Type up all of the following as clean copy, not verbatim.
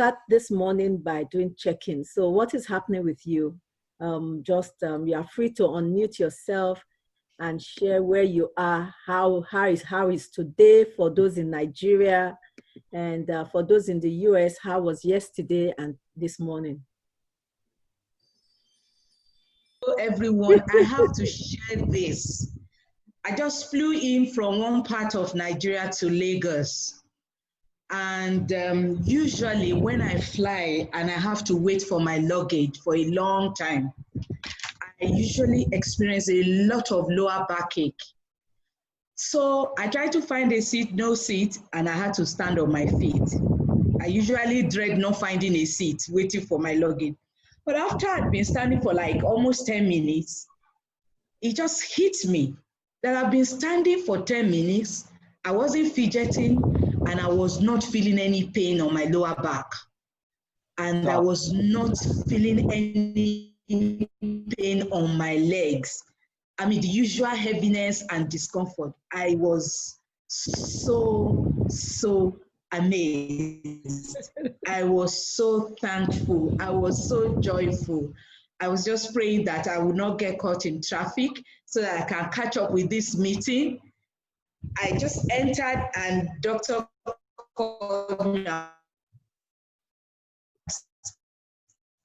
start this morning by doing check-in. So what is happening with you? You are free to unmute yourself and share where you are. How is today for those in Nigeria, and for those in the US, how was yesterday and this morning? Hello everyone, I have to share this. I just flew in from one part of Nigeria to Lagos. And usually when I fly and I have to wait for my luggage for a long time, I usually experience a lot of lower backache. So I tried to find a seat, no seat, and I had to stand on my feet. I usually dread not finding a seat, waiting for my luggage. But after I'd been standing for like almost 10 minutes, it just hit me that I've been standing for 10 minutes, I wasn't fidgeting, and I was not feeling any pain on my lower back. And I was not feeling any pain on my legs. I mean, the usual heaviness and discomfort. I was so amazed. I was so thankful. I was so joyful. I was just praying that I would not get caught in traffic so that I can catch up with this meeting. I just entered and doctor called me.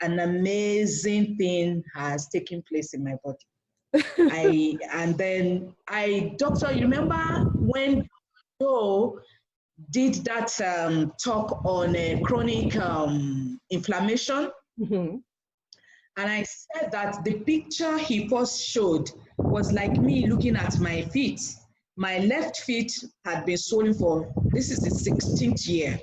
An amazing thing has taken place in my body. Doctor, you remember when Joe did that talk on chronic inflammation? Mm-hmm. And I said that the picture he first showed was like me looking at my feet. My left feet had been swollen for, this is the 16th year.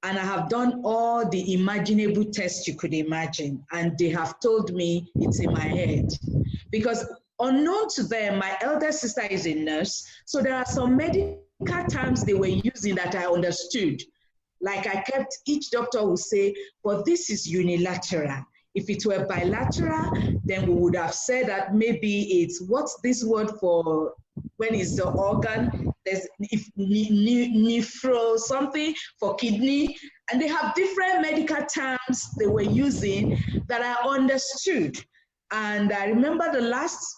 And I have done all the imaginable tests you could imagine. And they have told me it's in my head. Because unknown to them, my elder sister is a nurse. So there are some medical terms they were using that I understood. Like each doctor would say, but this is unilateral. If it were bilateral, then we would have said that maybe it's, what's this word for when it's the organ? There's nephro something for kidney. And they have different medical terms they were using that I understood. And I remember the last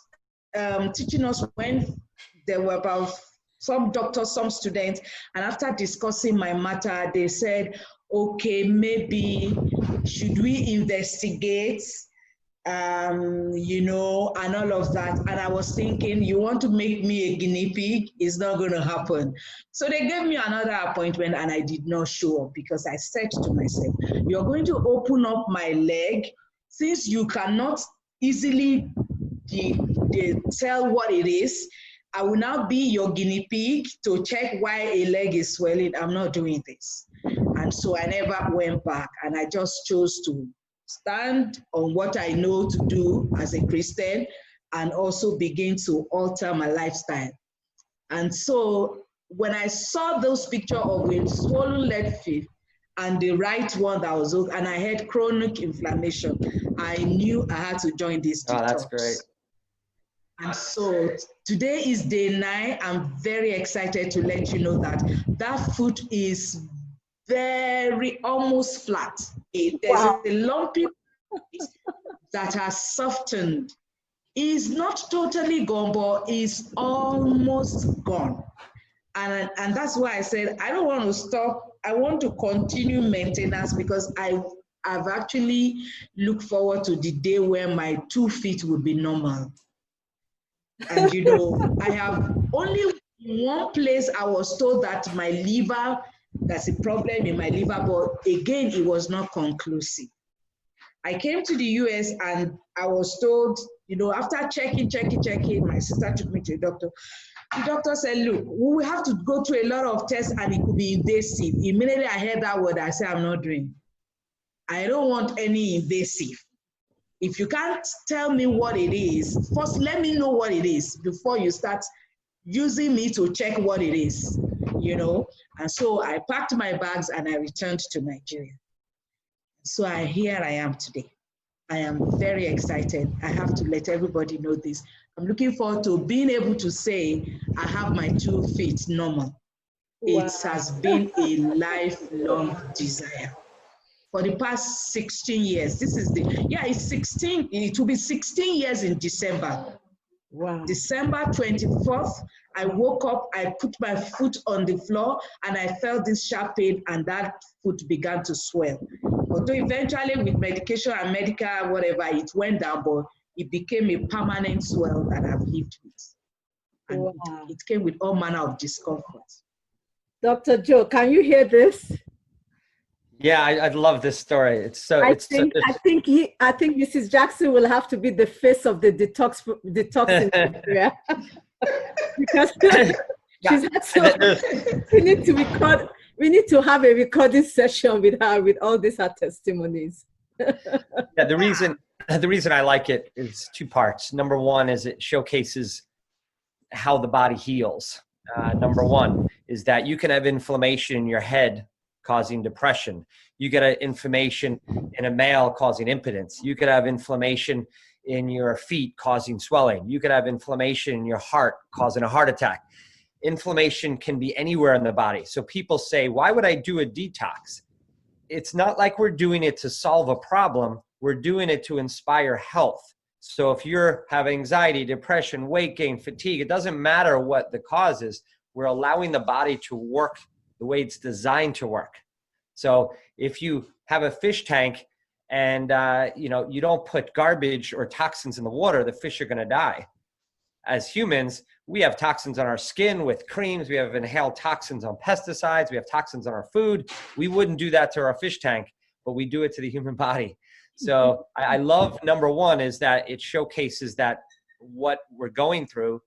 teaching us when there were about some doctors, some students, and after discussing my matter, they said, okay, maybe should we investigate, and all of that. And I was thinking, you want to make me a guinea pig? It's not going to happen. So they gave me another appointment and I did not show up because I said to myself, you're going to open up my leg. Since you cannot easily tell what it is, I will now be your guinea pig to check why a leg is swelling. I'm not doing this. And so I never went back, and I just chose to stand on what I know to do as a Christian and also begin to alter my lifestyle. And so when I saw those pictures of a swollen leg feet and the right one that was open, and I had chronic inflammation, I knew I had to join this detox. Oh, that's great. And so today is day 9. I'm very excited to let you know that that foot is almost flat. There's a lumpy that has softened. It's not totally gone, but it's almost gone. And that's why I said, I don't want to stop. I want to continue maintenance because I've actually looked forward to the day where my 2 feet will be normal. And I have only one place I was told that my liver, that's a problem in my liver, but again, it was not conclusive. I came to the US and I was told, after checking, my sister took me to a doctor. The doctor said, look, we will have to go through a lot of tests and it could be invasive. Immediately I heard that word, I said, I'm not doing it. I don't want any invasive. If you can't tell me what it is, first let me know what it is before you start using me to check what it is, And so I packed my bags and I returned to Nigeria. So here I am today. I am very excited. I have to let everybody know this. I'm looking forward to being able to say I have my 2 feet normal. Wow. It has been a lifelong desire. for the past 16 years. This is it's 16, it will be 16 years in December. Wow. December 24th, I woke up, I put my foot on the floor, and I felt this sharp pain, and that foot began to swell. Although eventually with medication and medical whatever, it went down, but it became a permanent swell that I've lived with. And wow. it came with all manner of discomfort. Dr. Joe, can you hear this? Yeah, I love this story. It's so. I think Mrs. Jackson will have to be the face of the detox industry because she's had so. We need to record. We need to have a recording session with her with all these her testimonies. Yeah, the reason I like it is two parts. Number one is it showcases how the body heals. Number one is that you can have inflammation in your head causing depression. You get inflammation in a male causing impotence. You could have inflammation in your feet causing swelling. You could have inflammation in your heart causing a heart attack. Inflammation can be anywhere in the body. So people say, why would I do a detox? It's not like we're doing it to solve a problem. We're doing it to inspire health. So if you have anxiety, depression, weight gain, fatigue, it doesn't matter what the cause is. We're allowing the body to work the way it's designed to work. So if you have a fish tank and you don't put garbage or toxins in the water, the fish are going to die. As humans, we have toxins on our skin with creams. We have inhaled toxins on pesticides. We have toxins on our food. We wouldn't do that to our fish tank, but we do it to the human body. So I love number one is that it showcases that what we're going through,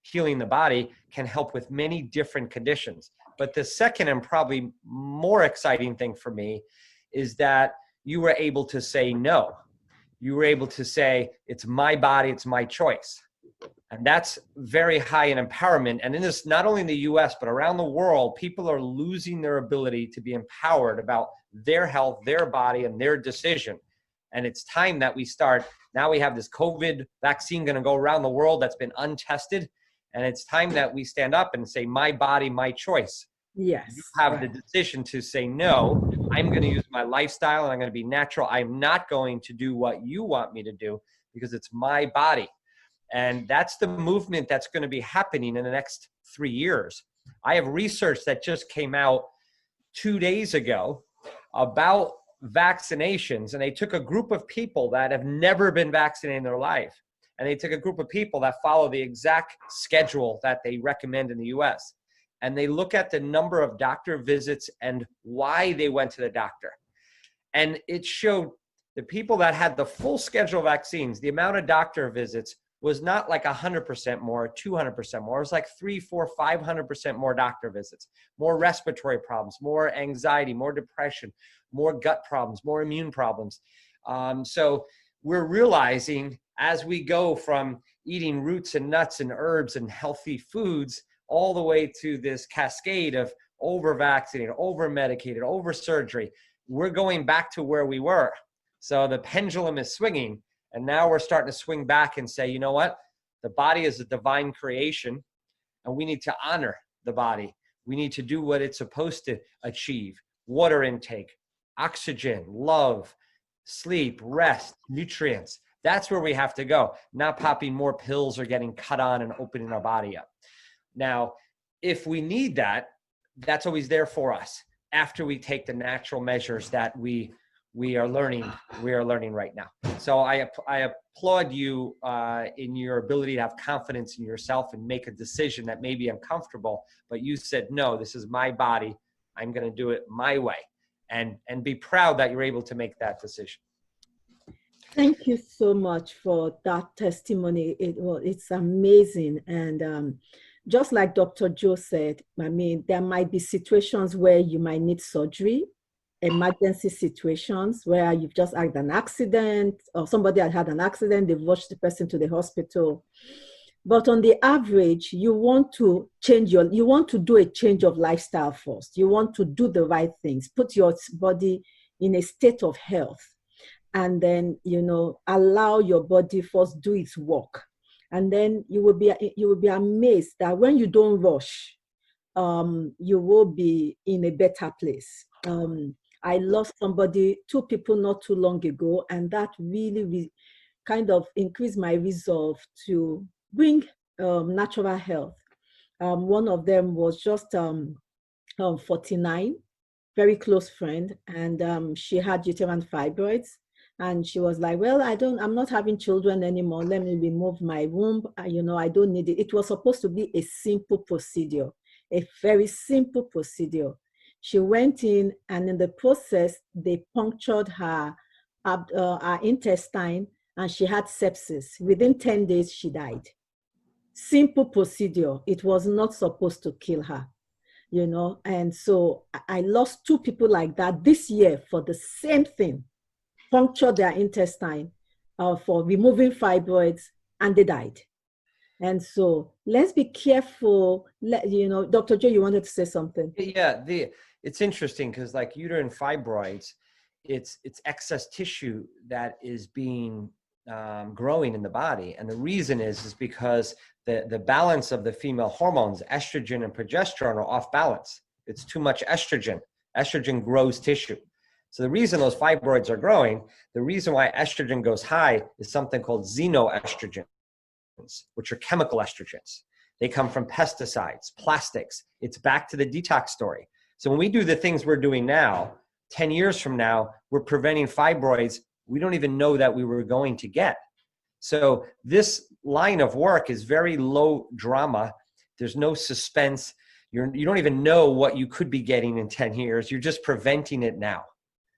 healing the body, can help with many different conditions. But the second and probably more exciting thing for me is that you were able to say no. You were able to say, it's my body, it's my choice. And that's very high in empowerment. And in this, not only in the US, but around the world, people are losing their ability to be empowered about their health, their body, and their decision. And it's time that we start. Now we have this COVID vaccine going to go around the world that's been untested. And it's time that we stand up and say, my body, my choice. Yes. You have the decision to say, no, I'm going to use my lifestyle and I'm going to be natural. I'm not going to do what you want me to do because it's my body. And that's the movement that's going to be happening in the next 3 years. I have research that just came out 2 days ago about vaccinations. And they took a group of people that have never been vaccinated in their life. And they took a group of people that follow the exact schedule that they recommend in the US. And they look at the number of doctor visits and why they went to the doctor. And it showed the people that had the full schedule of vaccines, the amount of doctor visits was not like 100% more, 200% more. It was like 300, 400, 500% more doctor visits, more respiratory problems, more anxiety, more depression, more gut problems, more immune problems. So we're realizing as we go from eating roots and nuts and herbs and healthy foods all the way to this cascade of over-vaccinated, over-medicated, over-surgery, we're going back to where we were. So the pendulum is swinging, and now we're starting to swing back and say, you know what? The body is a divine creation, and we need to honor the body. We need to do what it's supposed to achieve. Water intake, oxygen, love, sleep, rest, nutrients. That's where we have to go, not popping more pills or getting cut on and opening our body up. Now, if we need that, that's always there for us after we take the natural measures that we are learning right now. So I applaud you in your ability to have confidence in yourself and make a decision that may be uncomfortable, but you said, no, this is my body. I'm going to do it my way, and be proud that you're able to make that decision. Thank you so much for that testimony. It's amazing. And just like Dr. Joe said, I mean, there might be situations where you might need surgery, emergency situations where you've just had an accident or somebody had an accident, they've rushed the person to the hospital. But on the average, you want to do a change of lifestyle first. You want to do the right things, put your body in a state of health, and then, allow your body first do its work. And then you will be amazed that when you don't rush, you will be in a better place. I lost somebody, two people not too long ago, and that really kind of increased my resolve to bring natural health. One of them was just 49, very close friend, and she had uterine fibroids. And she was like, well, I'm not having children anymore. Let me remove my womb. I don't need it. It was supposed to be a simple procedure, a very simple procedure. She went in, and in the process, they punctured her intestine, and she had sepsis. Within 10 days, she died. Simple procedure. It was not supposed to kill her. And so I lost two people like that this year for the same thing. Punctured their intestine for removing fibroids, and they died. And so let's be careful. Dr. Joe, you wanted to say something? Yeah, it's interesting because like uterine fibroids, it's excess tissue that is being growing in the body. And the reason is because the balance of the female hormones, estrogen and progesterone, are off balance. It's too much estrogen. Estrogen grows tissue. So the reason those fibroids are growing, the reason why estrogen goes high is something called xenoestrogens, which are chemical estrogens. They come from pesticides, plastics. It's back to the detox story. So when we do the things we're doing now, 10 years from now, we're preventing fibroids we don't even know that we were going to get. So this line of work is very low drama. There's no suspense. You don't even know what you could be getting in 10 years. You're just preventing it now.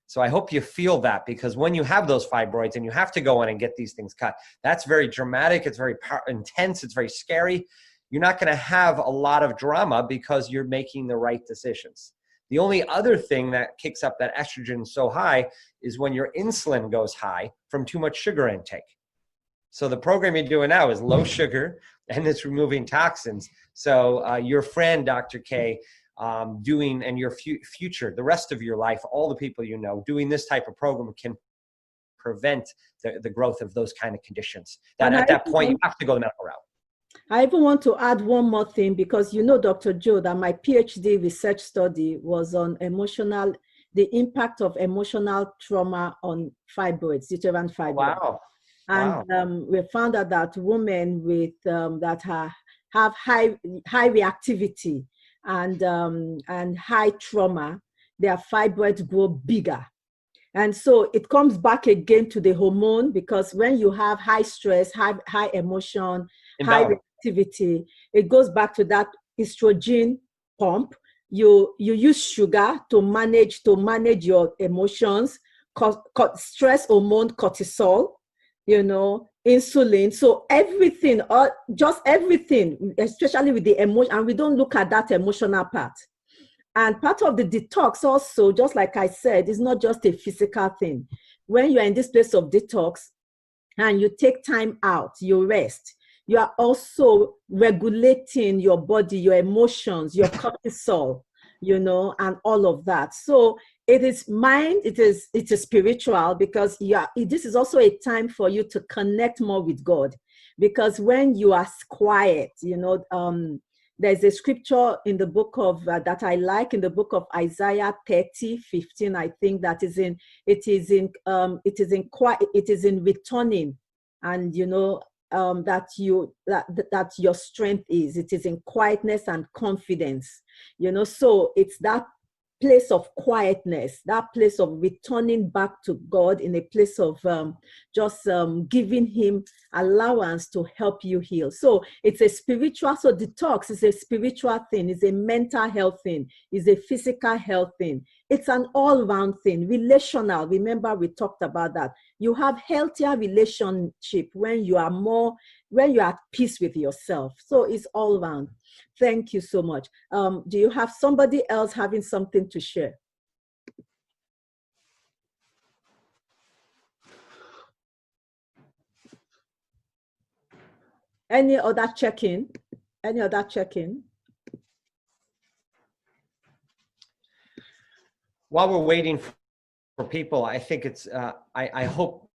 So I hope you feel that, because when you have those fibroids and you have to go in and get these things cut, that's very dramatic. It's very intense. It's very scary. You're not going to have a lot of drama because you're making the right decisions. The only other thing that kicks up that estrogen so high is when your insulin goes high from too much sugar intake. So the program you're doing now is low sugar and it's removing toxins. So your friend, Dr. K, doing, and your future, the rest of your life, all the people you know, doing this type of program can prevent the growth of those kind of conditions. That at that point, you have to go the medical route. I even want to add one more thing, because Dr. Joe, that my PhD research study was on the impact of emotional trauma on fibroids, uterine fibroids. Wow. And we found out that women with that have high reactivity and high trauma, their fibroids grow bigger. And so it comes back again to the hormone, because when you have high stress, high emotion, high reactivity, it goes back to that estrogen pump. You use sugar to manage your emotions, stress hormone, cortisol, insulin. So everything, just everything, especially with the emotion, and we don't look at that emotional part. And part of the detox also, just like I said, is not just a physical thing. When you're in this place of detox and you take time out, you rest, you are also regulating your body, your emotions, your cortisol, and all of that. So it is mind, it is spiritual, because this is also a time for you to connect more with God. Because when you are quiet, there's a scripture in the book of that I like, in the book of Isaiah 30:15, I think, that it is in returning, and that your strength is. It is in quietness and confidence. So it's that place of quietness, that place of returning back to God, in a place of just giving him allowance to help you heal. So it's a spiritual, so detox is a spiritual thing, it's a mental health thing, it's a physical health thing. It's an all-round thing, relational. Remember, we talked about that. You have healthier relationship when you are at peace with yourself. So it's all around. Thank you so much. Do you have somebody else having something to share? Any other check-in? While we're waiting for people, I think it's, I hope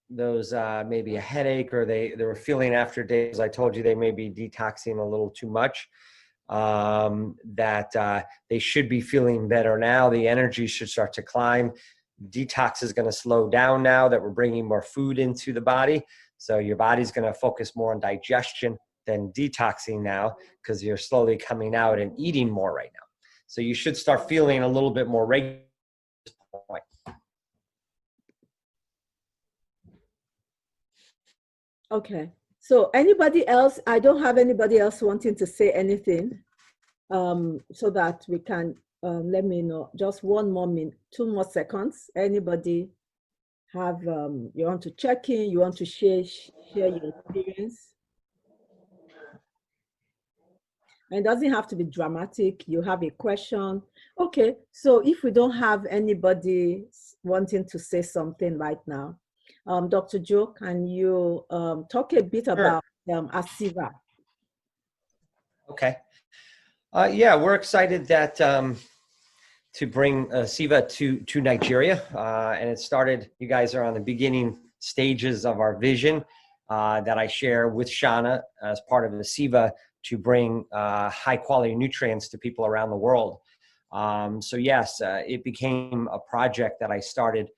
those maybe a headache, or they were feeling after days, I told you they may be detoxing a little too much. that they should be feeling better now. The energy should start to climb. Detox is going to slow down now that we're bringing more food into the body. So your body's going to focus more on digestion than detoxing now, because you're slowly coming out and eating more right now. So you should start feeling a little bit more regular. Okay. So anybody else? I don't have anybody else wanting to say anything, so that we can, let me know. Just 1 more minute, 2 more seconds. Anybody have, you want to check in, you want to share your experience? And it doesn't have to be dramatic. You have a question. Okay, so if we don't have anybody wanting to say something right now, Dr. Joe, can you talk a bit about Siva? Okay. Yeah, we're excited that to bring Siva to Nigeria. And it started, you guys are on the beginning stages of our vision that I share with Shauna as part of the Siva, to bring high quality nutrients to people around the world. So yes, it became a project that I started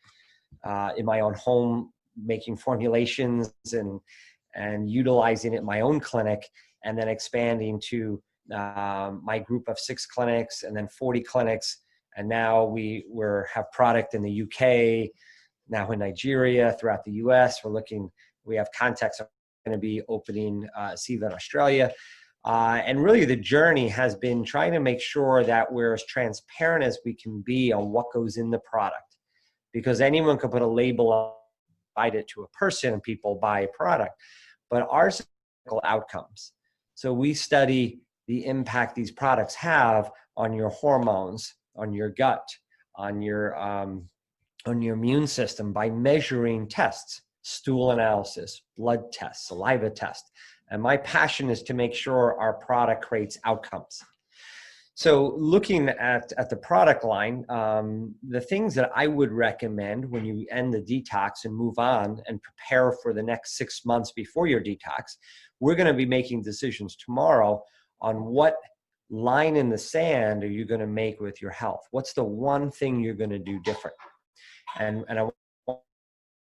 in my own home, making formulations and utilizing it in my own clinic, and then expanding to my group of 6 clinics and then 40 clinics. And now we have product in the UK, now in Nigeria, throughout the US. We have contacts going to be opening Siva in Australia. And really the journey has been trying to make sure that we're as transparent as we can be on what goes in the product, because anyone could put a label on it to a person and people buy a product, but ours are outcomes. So we study the impact these products have on your hormones, on your gut, on your immune system by measuring tests, stool analysis, blood tests, saliva test. And my passion is to make sure our product creates outcomes. So looking at the product line, the things that I would recommend when you end the detox and move on and prepare for the next 6 months before your detox, we're going to be making decisions tomorrow on what line in the sand are you going to make with your health? What's the one thing you're going to do different? And I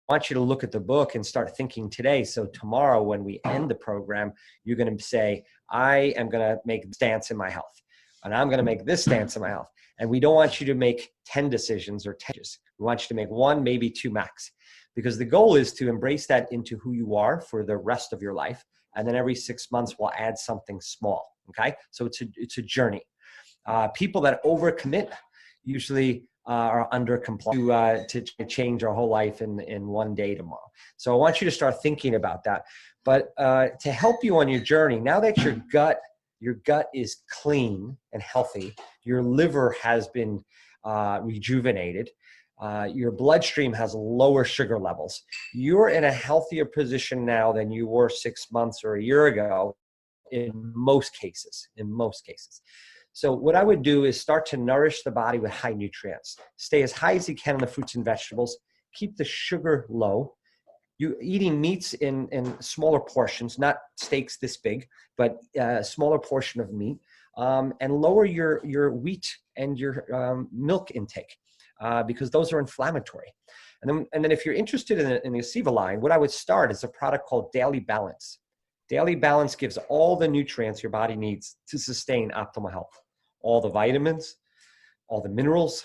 want you to look at the book and start thinking today. So tomorrow when we end the program, you're going to say, I am going to make a stance in my health. And I'm going to make this stance in my health. And we don't want you to make 10 decisions or 10 decisions. We want you to make 1, maybe 2 max. Because the goal is to embrace that into who you are for the rest of your life. And then every 6 months, we'll add something small. Okay? So it's a journey. People that overcommit usually are under compliance to change our whole life in 1 day tomorrow. So I want you to start thinking about that. But to help you on your journey, now that your gut is clean and healthy, your liver has been rejuvenated, your bloodstream has lower sugar levels, you're in a healthier position now than you were 6 months or a year ago in most cases. So what I would do is start to nourish the body with high nutrients. Stay as high as you can on the fruits and vegetables. Keep the sugar low. You eating meats in smaller portions, not steaks this big, but a smaller portion of meat, and lower your wheat and your milk intake, because those are inflammatory. And then if you're interested in the Siva line, what I would start is a product called Daily Balance. Daily Balance gives all the nutrients your body needs to sustain optimal health. All the vitamins, all the minerals,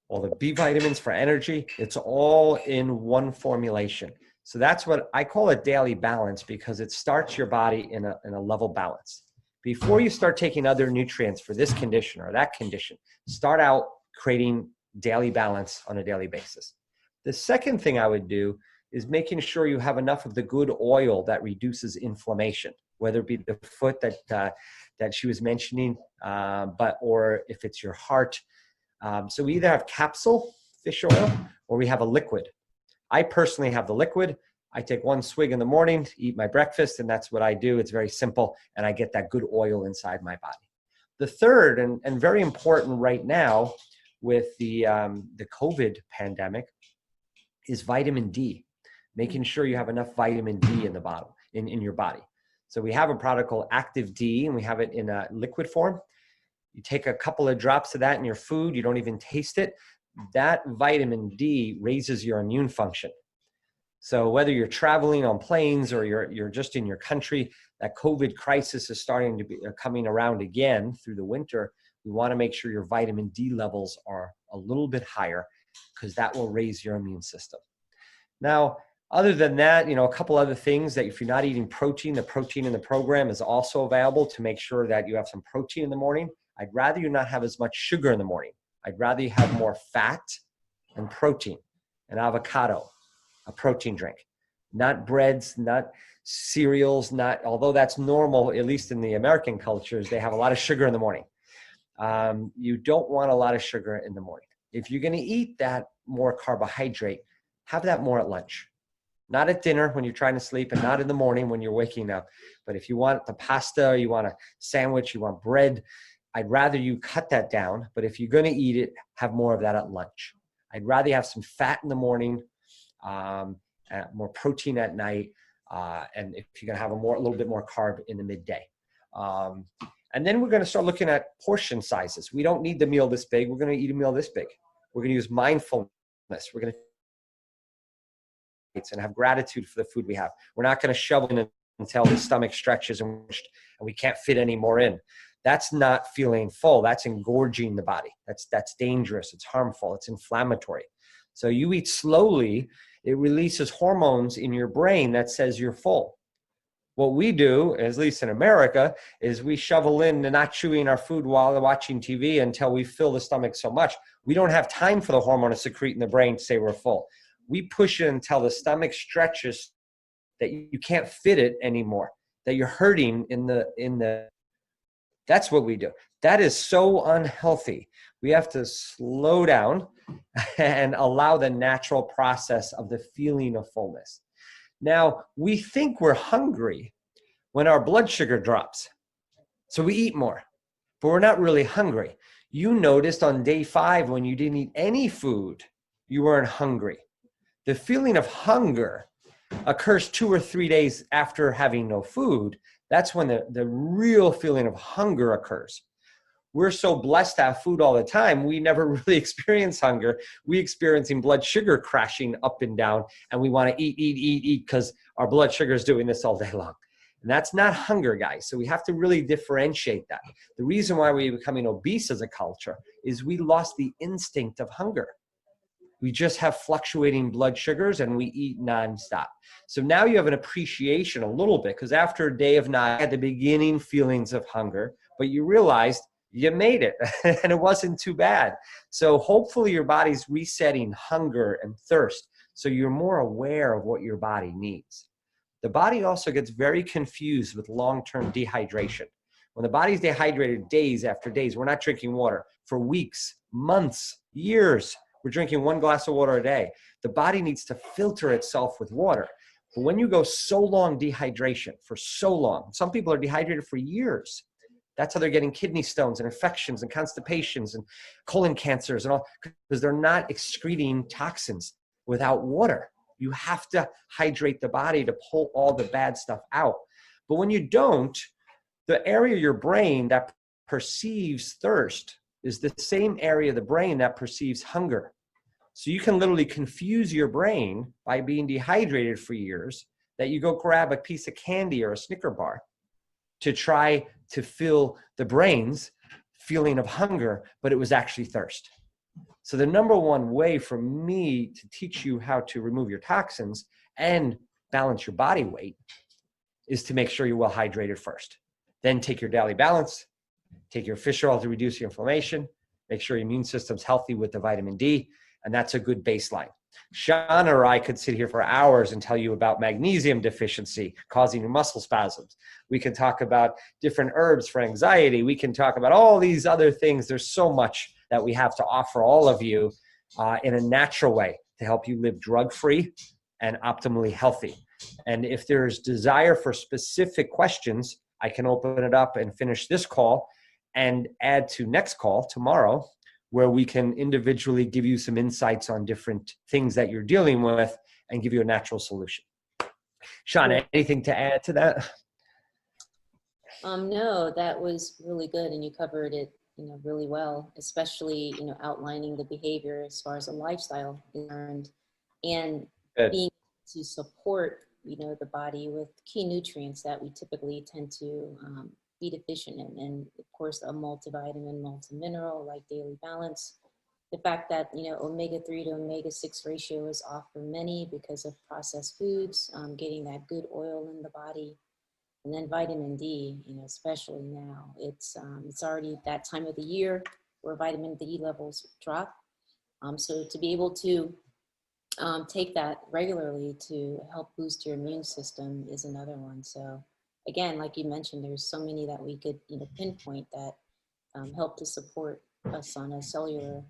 all the B vitamins for energy. It's all in one formulation. So that's what I call it, Daily Balance, because it starts your body in a level balance. Before you start taking other nutrients for this condition or that condition, start out creating Daily Balance on a daily basis. The second thing I would do is making sure you have enough of the good oil that reduces inflammation, whether it be the foot that she was mentioning, or if it's your heart. So we either have capsule fish oil or we have a liquid. I personally have the liquid. I take 1 swig in the morning, eat my breakfast, and that's what I do. It's very simple, and I get that good oil inside my body. The third, and very important right now with the COVID pandemic, is vitamin D. Making sure you have enough vitamin D in the bottle, in your body. So we have a product called Active D, and we have it in a liquid form. You take a couple of drops of that in your food, you don't even taste it. That vitamin D raises your immune function. So whether you're traveling on planes or you're just in your country, that COVID crisis is starting to be coming around again through the winter. We want to make sure your vitamin D levels are a little bit higher, because that will raise your immune system. Now, other than that, a couple other things that if you're not eating protein, the protein in the program is also available to make sure that you have some protein in the morning. I'd rather you not have as much sugar in the morning. I'd rather you have more fat and protein, an avocado, a protein drink, not breads, not cereals, although that's normal, at least in the American cultures, they have a lot of sugar in the morning. You don't want a lot of sugar in the morning. If you're going to eat that more carbohydrate, have that more at lunch. Not at dinner when you're trying to sleep, and not in the morning when you're waking up. But if you want the pasta, you want a sandwich, you want bread, I'd rather you cut that down. But if you're going to eat it, have more of that at lunch. I'd rather you have some fat in the morning, more protein at night, and if you're going to have a little bit more carb in the midday. And then we're going to start looking at portion sizes. We don't need the meal this big. We're going to eat a meal this big. We're going to use mindfulness. We're going to and have gratitude for the food we have. We're not going to shove in until the stomach stretches and we can't fit any more in. That's not feeling full. That's engorging the body. That's dangerous. It's harmful. It's inflammatory. So you eat slowly, it releases hormones in your brain that says you're full. What we do, at least in America, is we shovel in and not chewing our food while watching TV until we fill the stomach so much. We don't have time for the hormone to secrete in the brain to say we're full. We push it until the stomach stretches that you can't fit it anymore, that you're hurting in the. That's what we do. That is so unhealthy. We have to slow down and allow the natural process of the feeling of fullness. Now, we think we're hungry when our blood sugar drops. So we eat more, but we're not really hungry. You noticed on day 5 when you didn't eat any food, you weren't hungry. The feeling of hunger occurs 2 or 3 days after having no food. That's when the real feeling of hunger occurs. We're so blessed to have food all the time, we never really experience hunger. We experiencing blood sugar crashing up and down, and we want to eat because our blood sugar is doing this all day long. And that's not hunger, guys. So we have to really differentiate that. The reason why we're becoming obese as a culture is we lost the instinct of hunger. We just have fluctuating blood sugars and we eat nonstop. So now you have an appreciation a little bit, because after a day of not at the beginning feelings of hunger, but you realized you made it and it wasn't too bad. So hopefully your body's resetting hunger and thirst, so you're more aware of what your body needs. The body also gets very confused with long-term dehydration. When the body's dehydrated days after days, we're not drinking water for weeks, months, years. We're drinking 1 glass of water a day. The body needs to filter itself with water. But when you go so long dehydration, for so long, some people are dehydrated for years. That's how they're getting kidney stones and infections and constipations and colon cancers and all, because they're not excreting toxins without water. You have to hydrate the body to pull all the bad stuff out. But when you don't, the area of your brain that perceives thirst is the same area of the brain that perceives hunger. So you can literally confuse your brain by being dehydrated for years, that you go grab a piece of candy or a Snicker bar to try to fill the brain's feeling of hunger, but it was actually thirst. So the number one way for me to teach you how to remove your toxins and balance your body weight is to make sure you're well hydrated first. Then take your daily balance, take your fish oil to reduce your inflammation, make sure your immune system's healthy with the vitamin D, and that's a good baseline. Shauna or I could sit here for hours and tell you about magnesium deficiency causing your muscle spasms. We can talk about different herbs for anxiety. We can talk about all these other things. There's so much that we have to offer all of you in a natural way to help you live drug-free and optimally healthy. And if there's desire for specific questions, I can open it up and finish this call and add to next call tomorrow, where we can individually give you some insights on different things that you're dealing with and give you a natural solution. Shauna, anything to add to that? No, that was really good, and you covered it, really well, especially, outlining the behavior as far as a lifestyle is concerned, and Good. being to support, the body with key nutrients that we typically tend to be deficient in, and of course, a multivitamin, multimineral, like Daily Balance. The fact that, omega-3 to omega-6 ratio is off for many because of processed foods, getting that good oil in the body. And then vitamin D, especially now, it's already that time of the year where vitamin D levels drop. So to be able to take that regularly to help boost your immune system is another one. So again, like you mentioned, there's so many that we could, pinpoint that help to support us on a cellular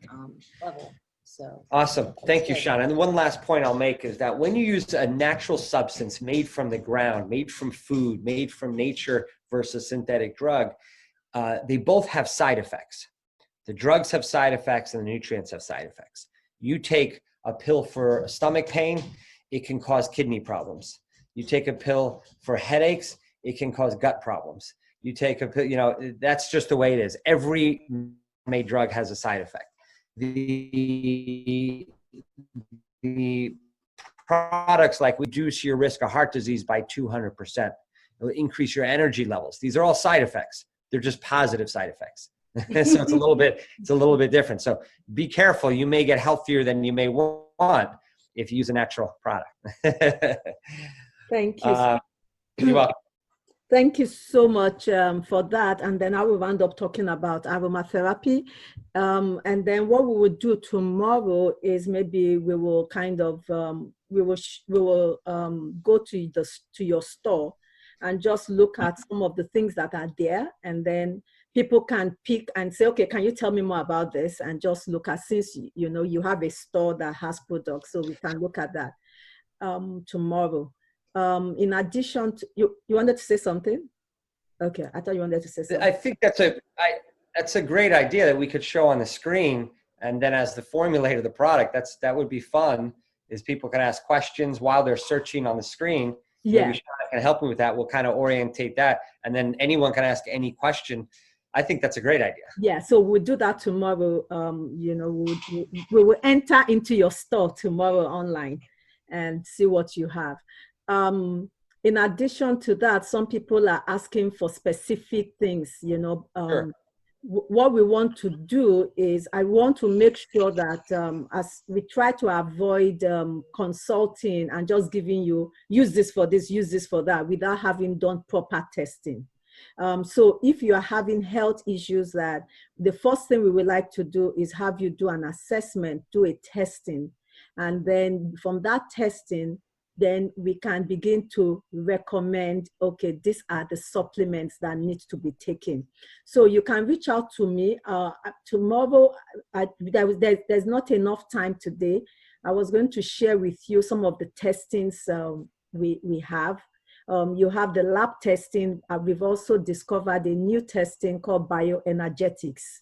level. So Awesome. Thank you, Sean. And one last point I'll make is that when you use a natural substance made from the ground, made from food, made from nature versus synthetic drug, they both have side effects. The drugs have side effects and the nutrients have side effects. You take a pill for stomach pain, it can cause kidney problems. You take a pill for headaches, it can cause gut problems. You take a pill, that's just the way it is. Every made drug has a side effect. The products like reduce your risk of heart disease by 200%. It will increase your energy levels. These are all side effects. They're just positive side effects. So it's a little bit different. So be careful. You may get healthier than you may want if you use a natural product. Thank you. You're welcome. Thank you so much for that. And then I will round up talking about aromatherapy. And then what we will do tomorrow is maybe we will kind of, we will go to your store and just look at some of the things that are there. And then people can pick and say, okay, can you tell me more about this? And just look at, since, you have a store that has products, so we can look at that tomorrow. In addition to, you wanted to say something? Okay, I thought you wanted to say something. I think that's a great idea that we could show on the screen, and then as the formulator of the product, that would be fun. Is people can ask questions while they're searching on the screen. Yeah, maybe Sean can help me with that. We'll kind of orientate that, and then anyone can ask any question. I think that's a great idea. Yeah, so we'll do that tomorrow. We will enter into your store tomorrow online and see what you have. In addition to that, some people are asking for specific things, Sure. What we want to do is I want to make sure that as we try to avoid consulting and just giving you, use this for this, use this for that, without having done proper testing. So if you are having health issues, that the first thing we would like to do is have you do an assessment, do a testing. And then from that testing, then we can begin to recommend, okay, these are the supplements that need to be taken. So you can reach out to me tomorrow. There's not enough time today. I was going to share with you some of the testings we have. You have the lab testing. We've also discovered a new testing called bioenergetics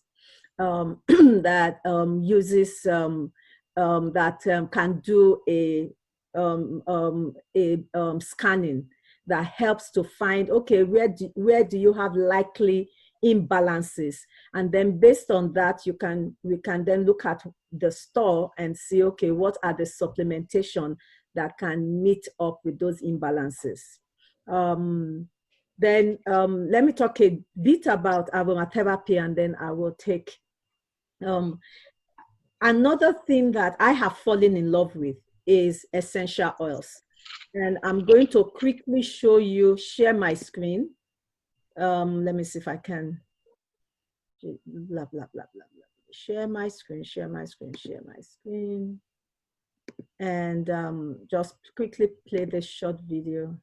that uses can do a scanning that helps to find, okay, where do you have likely imbalances, and then based on that we can then look at the store and see, okay, what are the supplementation that can meet up with those imbalances. Then let me talk a bit about aromatherapy, and then I will take another thing that I have fallen in love with is essential oils. And I'm going to quickly share my screen. Let me see if I can, blah, blah, blah, blah, blah. Share my screen. And just quickly play this short video.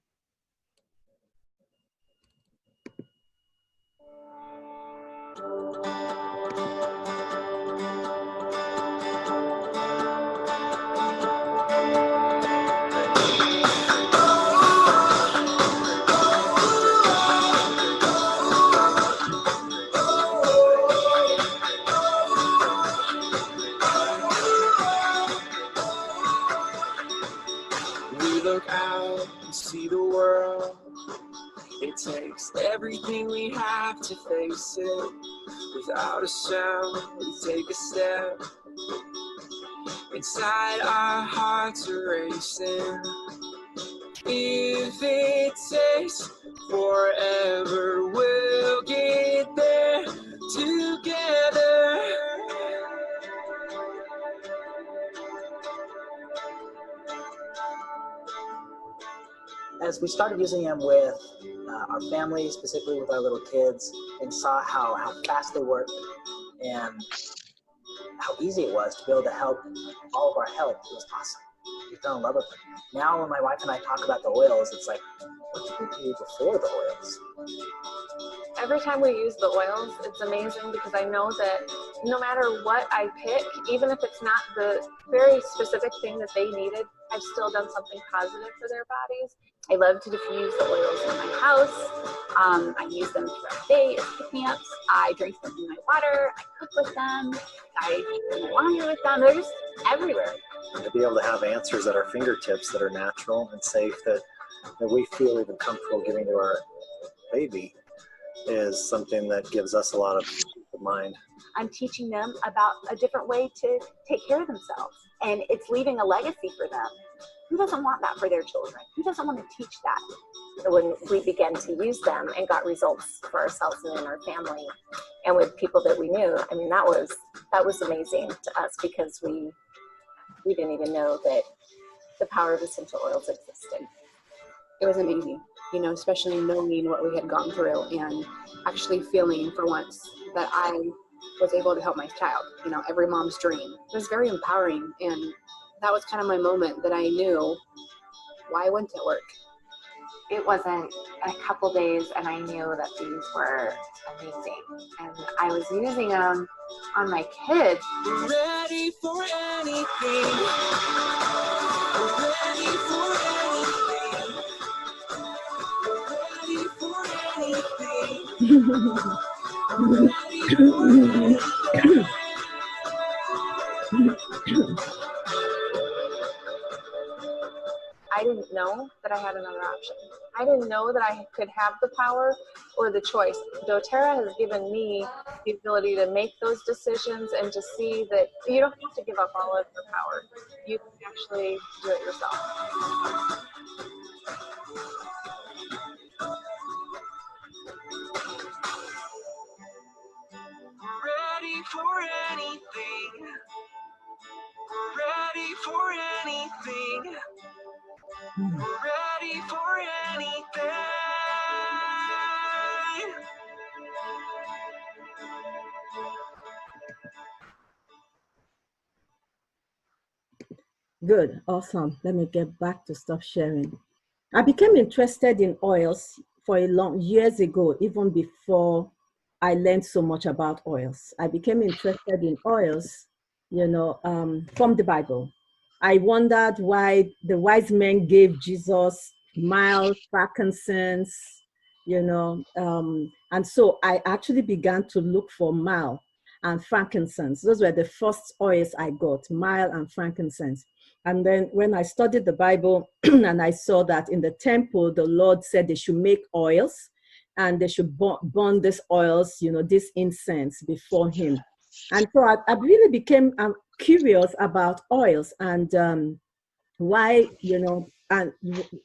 See the It's everything we have to face it. Without a sound, we take a step. Inside our hearts are racing. If it takes forever, we'll get there together. As we started using them with our family, specifically with our little kids, and saw how fast they worked and how easy it was to be able to help all of our health, it was awesome. We fell in love with them. Now when my wife and I talk about the oils, it's like, what did we do before the oils? Every time we use the oils, it's amazing because I know that no matter what I pick, even if it's not the very specific thing that they needed, I've still done something positive for their bodies. I love to diffuse the oils in my house. I use them throughout the day as pick-me-ups. I drink them in my water. I cook with them. I do my laundry with them. They're just everywhere. And to be able to have answers at our fingertips that are natural and safe that we feel even comfortable giving to our baby is something that gives us a lot of peace of mind. I'm teaching them about a different way to take care of themselves, and it's leaving a legacy for them. Who doesn't want that for their children? Who doesn't want to teach that? So when we began to use them and got results for ourselves and in our family and with people that we knew, I mean, that was amazing to us because we didn't even know that the power of essential oils existed. It was amazing, you know, especially knowing what we had gone through and actually feeling for once that I was able to help my child, you know, every mom's dream. It was very empowering, and that was kind of my moment that I knew, why wouldn't it work? It wasn't a couple days and I knew that these were amazing. And I was using them on my kids. We're ready for anything. We're ready for anything. We're ready for anything. We're ready for anything. I didn't know that I had another option. I didn't know that I could have the power or the choice. doTERRA has given me the ability to make those decisions and to see that you don't have to give up all of your power. You can actually do it yourself. Ready for anything. Ready for anything. Ready for anything. Good, awesome. Let me get back to stop sharing. I became interested in oils for years ago, even before I learned so much about oils. I became interested in oils, you know, from the Bible. I wondered why the wise men gave Jesus mild frankincense, you know, and so I actually began to look for mild and frankincense. Those were the first oils I got, mild and frankincense. And then when I studied the Bible and I saw that in the temple, the Lord said they should make oils and they should burn these oils, you know, this incense before him. And so I really became curious about oils and why, you know, and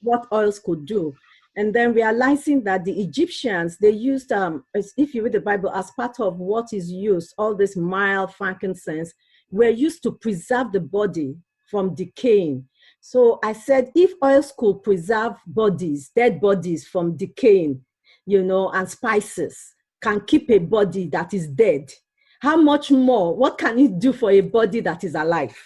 what oils could do. And then realizing that the Egyptians, they used, if you read the Bible, as part of what is used, all this mild frankincense were used to preserve the body from decaying. So I said, if oils could preserve bodies, dead bodies from decaying, you know, and spices can keep a body that is dead, how much more, what can it do for a body that is alive?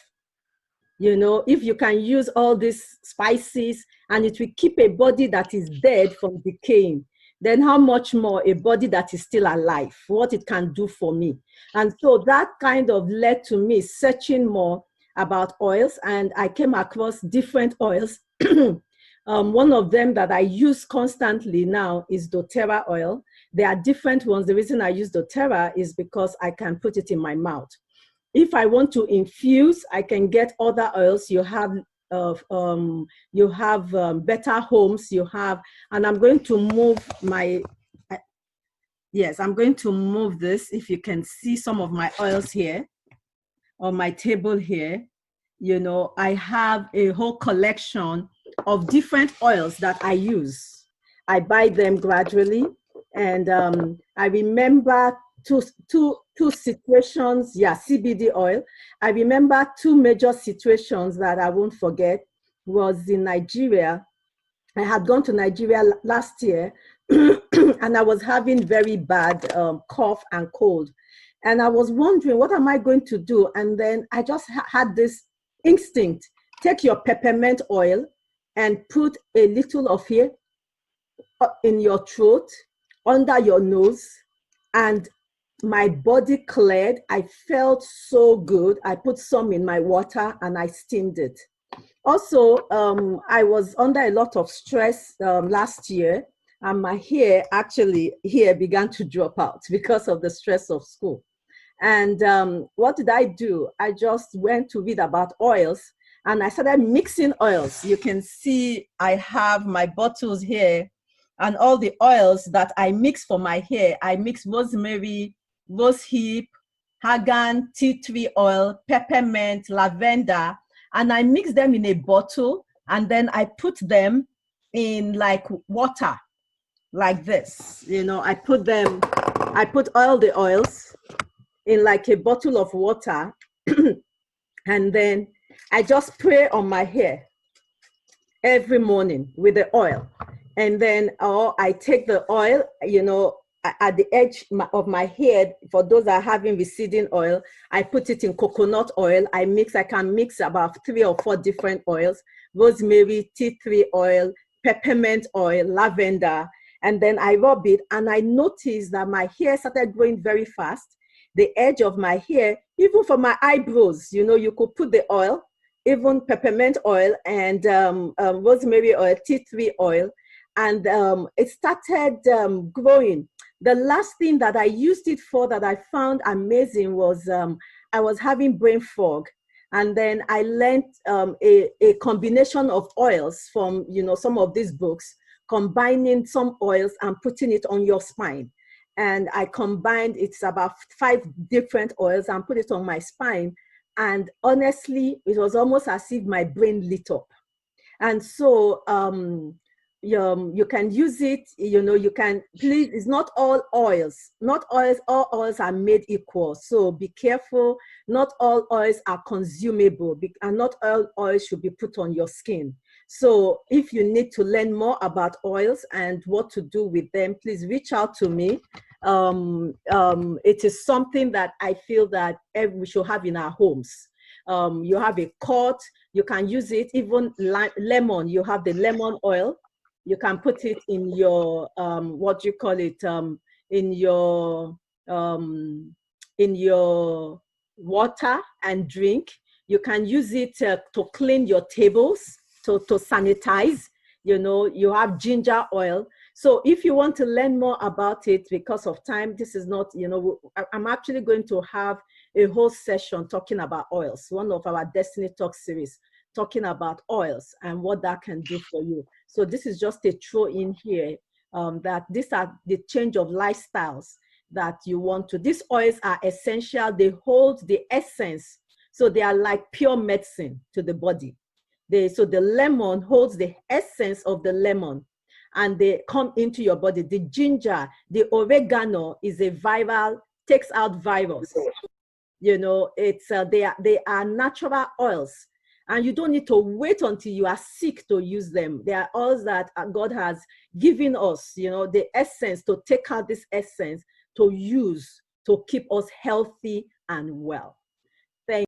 You know, if you can use all these spices and it will keep a body that is dead from decaying, then how much more a body that is still alive, what it can do for me. And so that kind of led to me searching more about oils, and I came across different oils. One of them that I use constantly now is doTERRA oil. There are different ones. The reason I use doTERRA is because I can put it in my mouth. If I want to infuse, I can get other oils. You have you have better homes, you have, and I'm going to move my, yes, I'm going to move this. If you can see some of my oils here on my table here, you know, I have a whole collection of different oils that I use. I buy them gradually. And I remember two situations, yeah, CBD oil. I remember two major situations that I won't forget was in Nigeria. I had gone to Nigeria last year and I was having very bad cough and cold. And I was wondering, what am I going to do? And then I just had this instinct. Take your peppermint oil and put a little of it in your throat, under your nose, and my body cleared. I felt so good. I put some in my water and I steamed it. Also, I was under a lot of stress last year, and my hair actually here began to drop out because of the stress of school. And what did I do? I just went to read about oils and I started mixing oils. You can see I have my bottles here and all the oils that I mix for my hair. I mix rosemary, rosehip, argan, tea tree oil, peppermint, lavender, and I mix them in a bottle and then I put them in like water, like this. You know, I put all the oils in like a bottle of water and then I just spray on my hair every morning with the oil. And then I take the oil, you know, at the edge of my head. For those that are having receding oil, I put it in coconut oil. I can mix about 3 or 4 different oils: rosemary, tea tree oil, peppermint oil, lavender. And then I rub it and I noticed that my hair started growing very fast. The edge of my hair, even for my eyebrows, you know, you could put the oil, even peppermint oil and rosemary oil, tea tree oil, and it started growing. The last thing that I used it for that I found amazing was I was having brain fog. And then I learned a combination of oils from, you know, some of these books, combining some oils and putting it on your spine. And I combined, it's about 5 different oils and put it on my spine. And honestly, it was almost as if my brain lit up. And so you can use it, you know, you can, please, it's not all oils, all oils are made equal. So be careful, not all oils are consumable and not all oils should be put on your skin. So if you need to learn more about oils and what to do with them, please reach out to me. It is something that I feel that we should have in our homes. You have a cut, you can use it, even lemon, you have the lemon oil. You can put it in your, in your water and drink. You can use it to clean your tables, to sanitize. You know, you have ginger oil. So if you want to learn more about it, because of time, this is not, you know, I'm actually going to have a whole session talking about oils, one of our Destiny Talk series, talking about oils and what that can do for you. So this is just a throw in here that these are the change of lifestyles that you want to. These oils are essential. They hold the essence. So they are like pure medicine to the body. So the lemon holds the essence of the lemon and they come into your body. The ginger, the oregano is a viral, takes out virus. You know, it's they are natural oils. And you don't need to wait until you are sick to use them. They are oils that God has given us, you know, the essence, to take out this essence to use to keep us healthy and well.